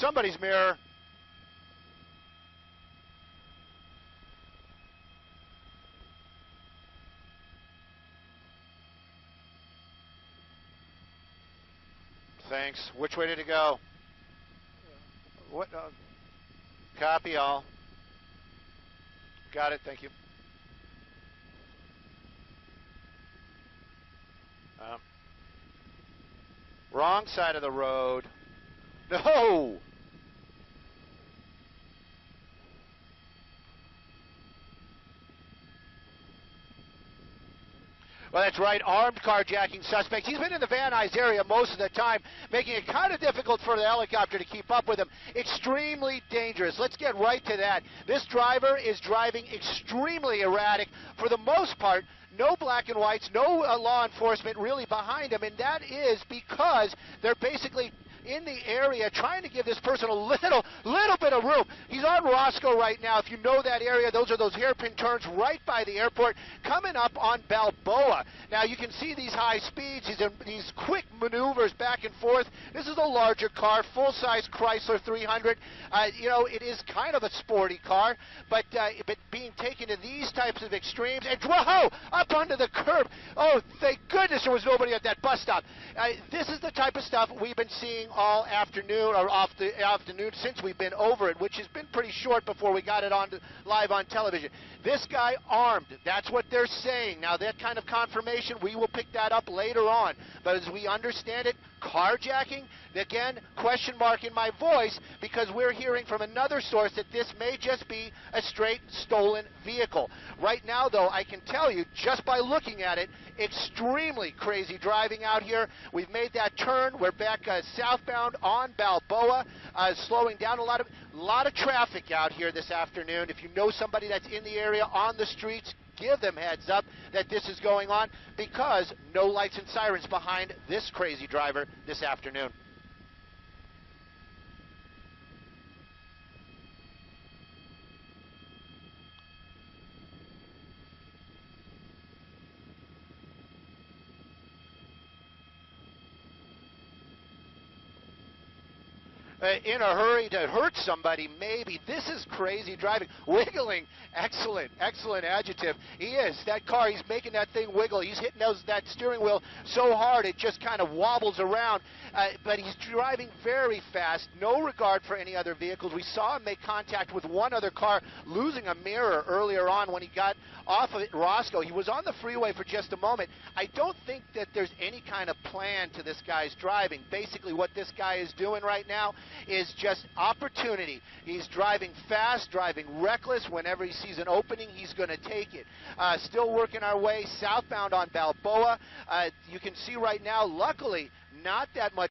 somebody's mirror. Thanks. Which way did it go? What? Copy all. Got it. Thank you. Wrong side of the road. No! Well, that's right, armed carjacking suspect. He's been in the Van Nuys area most of the time, making it kind of difficult for the helicopter to keep up with him. Extremely dangerous. Let's get right to that. This driver is driving extremely erratic. For the most part, no black and whites, no law enforcement really behind him, and that is because they're basically in the area trying to give this person a little bit of room. He's on Roscoe right now. If you know that area, those are those hairpin turns right by the airport coming up on Balboa. Now you can see these high speeds, these quick maneuvers back and forth. This is a larger car, full-size Chrysler 300. You know, it is kind of a sporty car, but being taken to these types of extremes, and whoa, up onto the curb. Oh, thank goodness there was nobody at that bus stop. This is the type of stuff we've been seeing all afternoon, or off the afternoon since we've been over it, which has been pretty short before we got it on live on television. This guy armed, that's what they're saying. Now that kind of confirmation, we will pick that up later on. But as we understand it, carjacking, again, question mark in my voice, because we're hearing from another source that this may just be a straight stolen vehicle. Right now, though, I can tell you, just by looking at it, extremely crazy driving out here. We've made that turn. We're back southbound on Balboa, slowing down a lot of traffic out here this afternoon. If you know somebody that's in the area on the streets, give them heads up that this is going on, because no lights and sirens behind this crazy driver this afternoon. In a hurry to hurt somebody, maybe. This is crazy driving. Wiggling, excellent adjective. He is. That car, he's making that thing wiggle. He's hitting that steering wheel so hard it just kind of wobbles around. But he's driving very fast, no regard for any other vehicles. We saw him make contact with one other car, losing a mirror earlier on when he got off of Roscoe. He was on the freeway for just a moment. I don't think that there's any kind of plan to this guy's driving. Basically, what this guy is doing right now is just opportunity. He's driving fast, driving reckless. Whenever he sees an opening, he's going to take it. Still working our way southbound on Balboa. You can see right now, luckily, not that much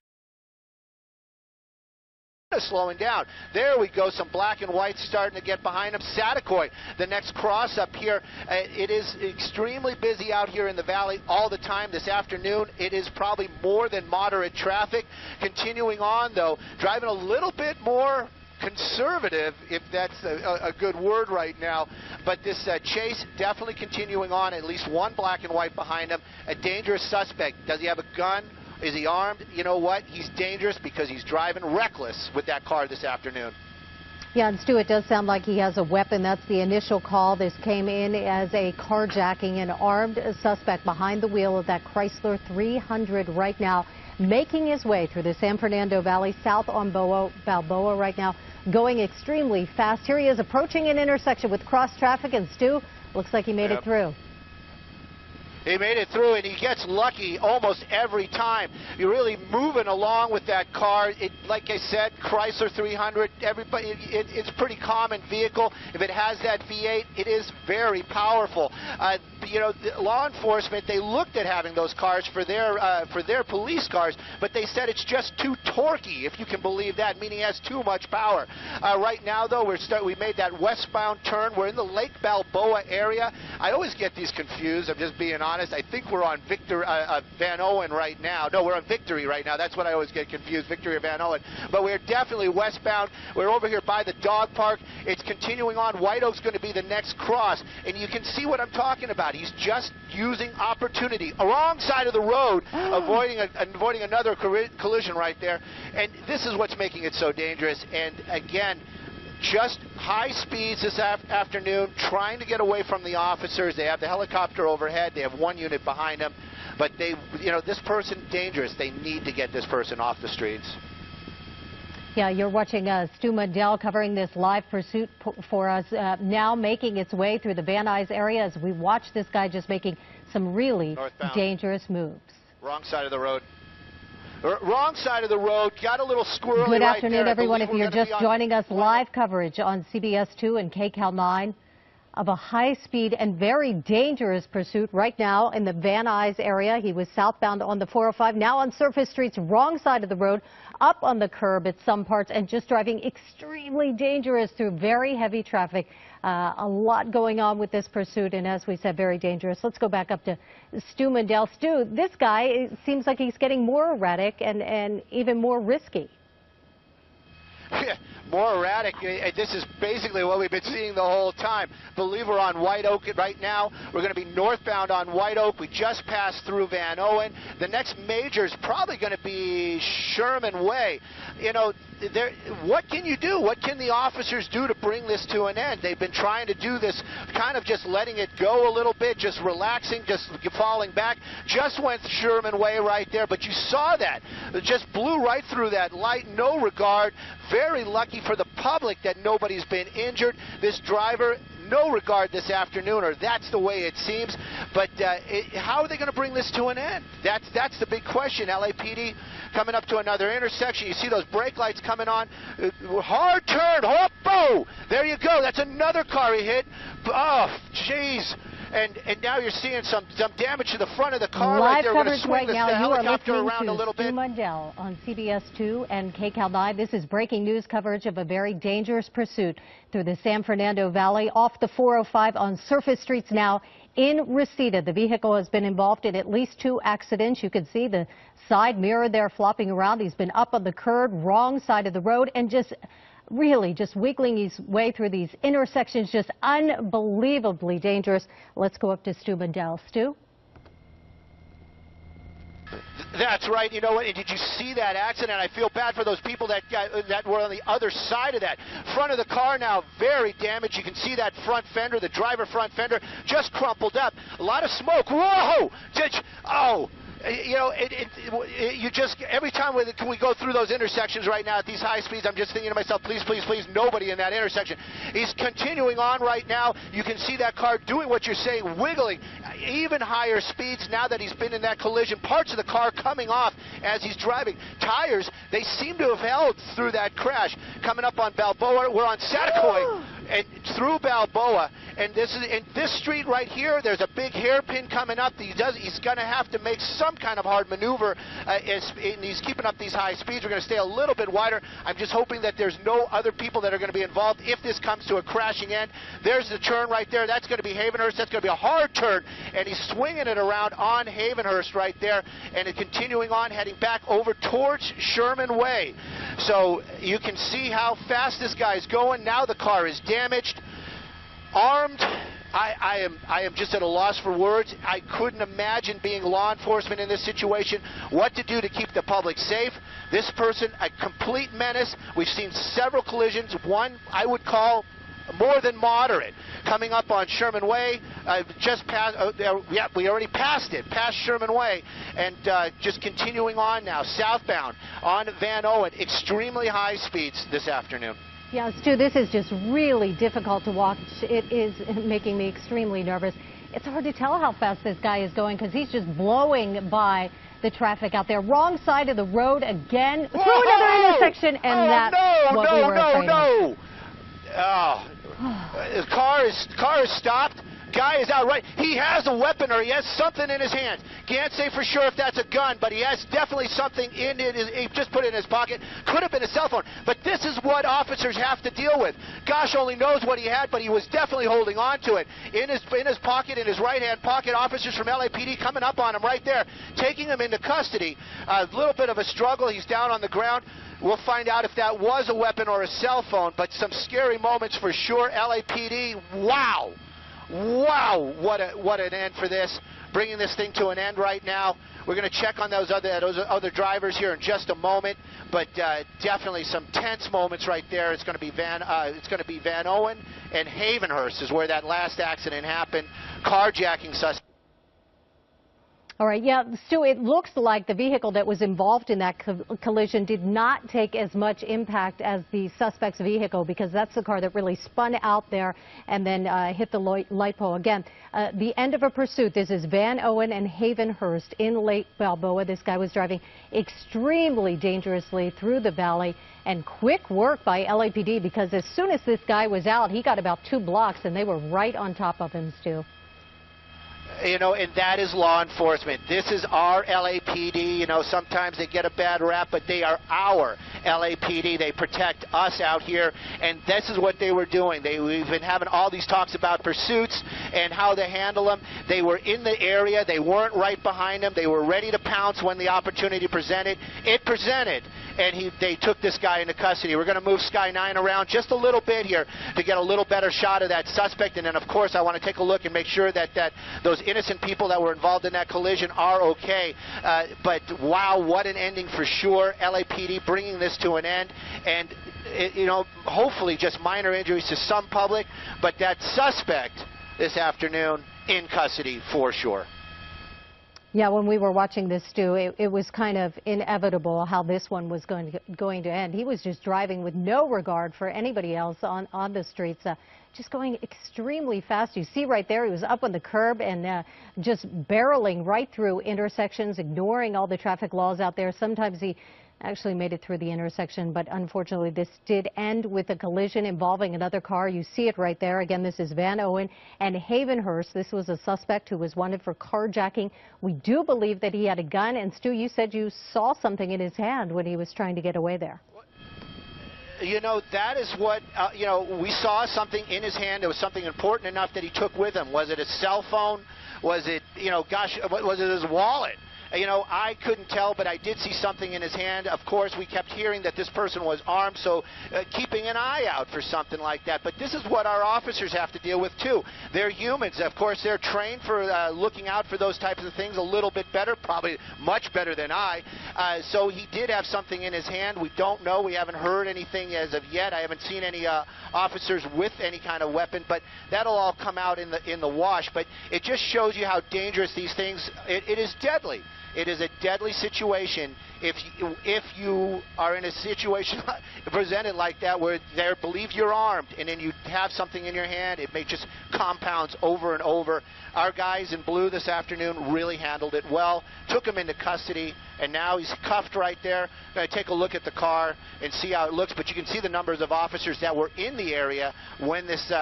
slowing down. There we go, some black and whites starting to get behind him. Satakoy, the next cross up here. It is extremely busy out here in the valley all the time this afternoon. It is probably more than moderate traffic. Continuing on, though, driving a little bit more conservative, if that's a good word right now. But this chase definitely continuing on. At least one black and white behind him. A dangerous suspect. Does he have a gun? Is he armed? You know what? He's dangerous because he's driving reckless with that car this afternoon. Yeah, and Stu, it does sound like he has a weapon. That's the initial call. This came in as a carjacking. An armed suspect behind the wheel of that Chrysler 300 right now, making his way through the San Fernando Valley, south on Balboa right now, going extremely fast. Here he is approaching an intersection with cross traffic, and Stu, looks like he made it through. He made it through, and he gets lucky almost every time. You're really moving along with that car. Like I said, Chrysler 300, everybody, it's a pretty common vehicle. If it has that V8, it is very powerful. You know, the law enforcement, they looked at having those cars for their police cars, but they said it's just too torquey, if you can believe that, meaning it has too much power. Right now, though, we made that westbound turn. We're in the Lake Balboa area. I always get these confused. I'm just being honest. I think we're on Van Owen right now. No, we're on Victory right now. That's what I always get confused, Victory or Van Owen. But we're definitely westbound. We're over here by the dog park. It's continuing on. White Oak's going to be the next cross, and you can see what I'm talking about. not. He's just using opportunity. A wrong side of the road, avoiding another collision right there. And this is what's making it so dangerous. And again, just high speeds this afternoon, trying to get away from the officers. They have the helicopter overhead. They have one unit behind them. But they, this person, dangerous. They need to get this person off the streets. Yeah, you're watching Stu Mundell covering this live pursuit for us, now making its way through the Van Nuys area as we watch this guy just making some really dangerous moves. Wrong side of the road. Wrong side of the road. Got a little squirrely. Good afternoon, everyone. If you're just joining us, live coverage on CBS 2 and KCAL 9 of a high-speed and very dangerous pursuit right now in the Van Nuys area. He was southbound on the 405, now on surface streets, wrong side of the road, up on the curb at some parts, and just driving extremely dangerous through very heavy traffic. A lot going on with this pursuit, and as we said, very dangerous. Let's go back up to Stu Mundell. Stu, this guy, it seems like he's getting more erratic and even more risky. More erratic. This is basically what we've been seeing the whole time. Believe we're on White Oak right now. We're going to be northbound on White Oak. We just passed through Van Owen. The next major is probably going to be Sherman Way. What can you do? What can the officers do to bring this to an end? They've been trying to do this, kind of just letting it go a little bit, just relaxing, just falling back. Just went Sherman Way right there, but you saw that. It just blew right through that light, no regard. Very lucky for the public that nobody's been injured. This driver, no regard this afternoon, or that's the way it seems. But how are they going to bring this to an end? That's the big question. LAPD coming up to another intersection. You see those brake lights coming on. Hard turn. Hoppo! There you go. That's another car he hit. Oh, jeez. And now you're seeing some damage to the front of the car right there. We're going to swing the helicopter around a little bit. Stu Mundell on CBS 2 and KCAL 9. This is breaking news coverage of a very dangerous pursuit through the San Fernando Valley off the 405 on surface streets now in Reseda. The vehicle has been involved in at least 2 accidents. You can see the side mirror there flopping around. He's been up on the curb, wrong side of the road, and really just wiggling his way through these intersections, just unbelievably dangerous. Let's go up to Stu Mundell. Stu? That's right. You know what? Did you see that accident? I feel bad for those people that were on the other side of that. Front of the car now very damaged. You can see that front fender, the driver front fender, just crumpled up. A lot of smoke. Whoa! Oh! You just, every time we go through those intersections right now at these high speeds, I'm just thinking to myself, please, please, please, nobody in that intersection. He's continuing on right now. You can see that car doing what you're saying, wiggling even higher speeds now that he's been in that collision. Parts of the car coming off as he's driving. Tires, they seem to have held through that crash. Coming up on Balboa, we're on Satakoy. And through Balboa, and this street right here, there's a big hairpin coming up. He's going to have to make some kind of hard maneuver, and he's keeping up these high speeds. We're going to stay a little bit wider. I'm just hoping that there's no other people that are going to be involved if this comes to a crashing end. There's the turn right there. That's going to be Havenhurst. That's going to be a hard turn, and he's swinging it around on Havenhurst right there, and continuing on, heading back over towards Sherman Way. So you can see how fast this guy's going. Now the car is damaged, armed. I am just at a loss for words. I couldn't imagine being law enforcement in this situation, what to do to keep the public safe. This person, a complete menace. We've seen several collisions. One I would call more than moderate. Coming up on Sherman Way, just past, we already passed it, past Sherman Way, and just continuing on now, southbound on Van Owen, extremely high speeds this afternoon. Yeah, Stu, this is just really difficult to watch. It is making me extremely nervous. It's hard to tell how fast this guy is going because he's just blowing by the traffic out there. Wrong side of the road again, through another intersection, and that's what we were afraid of. Oh, the car is stopped. Guy is out right. He has a weapon, or he has something in his hand. Can't say for sure if that's a gun, but he has definitely something in it. He just put it in his pocket. Could have been a cell phone. But this is what officers have to deal with. Gosh only knows what he had, but he was definitely holding on to it. In his pocket, in his right-hand pocket, officers from LAPD coming up on him right there, taking him into custody. A little bit of a struggle. He's down on the ground. We'll find out if that was a weapon or a cell phone, but some scary moments for sure. LAPD, wow. Wow, what an end for this. Bringing this thing to an end right now. We're going to check on those other drivers here in just a moment, but definitely some tense moments right there. It's going to be Van Owen and Havenhurst is where that last accident happened. Carjacking suspect. All right, yeah, Stu, it looks like the vehicle that was involved in that collision did not take as much impact as the suspect's vehicle, because that's the car that really spun out there and then hit the light pole. Again, the end of a pursuit. This is Van Owen and Havenhurst in Lake Balboa. This guy was driving extremely dangerously through the valley, and quick work by LAPD, because as soon as this guy was out, he got about 2 blocks and they were right on top of him, Stu. You know, and that is law enforcement. This is our LAPD. You know, sometimes they get a bad rap, but they are our LAPD. They protect us out here, and this is what they were doing. We've been having all these talks about pursuits and how they handle them. They were in the area. They weren't right behind them. They were ready to pounce when the opportunity presented. It presented, and they took this guy into custody. We're going to move Sky 9 around just a little bit here to get a little better shot of that suspect, and then, of course, I want to take a look and make sure that those innocent people that were involved in that collision are okay. But wow, what an ending for sure. LAPD bringing this to an end, and you know, hopefully just minor injuries to some public, but that suspect this afternoon in custody for sure. Yeah, when we were watching this, Stu, it was kind of inevitable how this one was going to end. He was just driving with no regard for anybody else on the streets, just going extremely fast. You see right there, he was up on the curb and just barreling right through intersections, ignoring all the traffic laws out there. Sometimes he actually made it through the intersection, but unfortunately this did end with a collision involving another car. You see it right there. Again, this is Van Owen and Havenhurst. This was a suspect who was wanted for carjacking. We do believe that he had a gun, and Stu, you said you saw something in his hand when he was trying to get away there. You know, that is what, you know, we saw something in his hand. It was something important enough that he took with him. Was it a cell phone? Was it, you know, gosh, was it his wallet? You know, I couldn't tell, but I did see something in his hand. Of course, we kept hearing that this person was armed, so keeping an eye out for something like that. But this is what our officers have to deal with, too. They're humans. Of course, they're trained for looking out for those types of things a little bit better, probably much better than I. So he did have something in his hand. We don't know. We haven't heard anything as of yet. I haven't seen any officers with any kind of weapon, but that'll all come out in the wash. But it just shows you how dangerous these things. It is deadly. It is a deadly situation if you are in a situation presented like that where they believe you're armed and then you have something in your hand. It may just compounds over and over. Our guys in blue this afternoon really handled it well, took him into custody, and now he's cuffed right there. I'm going to take a look at the car and see how it looks, but you can see the numbers of officers that were in the area when this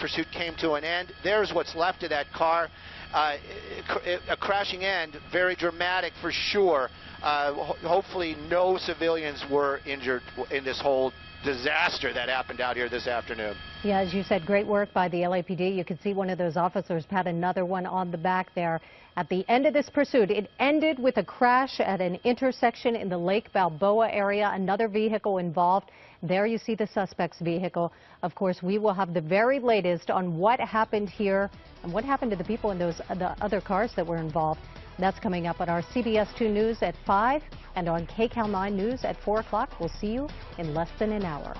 pursuit came to an end. There's what's left of that car. A crashing end, very dramatic for sure. Hopefully no civilians were injured in this whole disaster that happened out here this afternoon. Yeah, as you said, great work by the LAPD. You can see one of those officers pat another one on the back there. At the end of this pursuit, it ended with a crash at an intersection in the Lake Balboa area. Another vehicle involved. There you see the suspect's vehicle. Of course, we will have the very latest on what happened here and what happened to the people in the other cars that were involved. That's coming up on our CBS 2 News at 5 and on KCAL 9 News at 4 o'clock. We'll see you in less than an hour.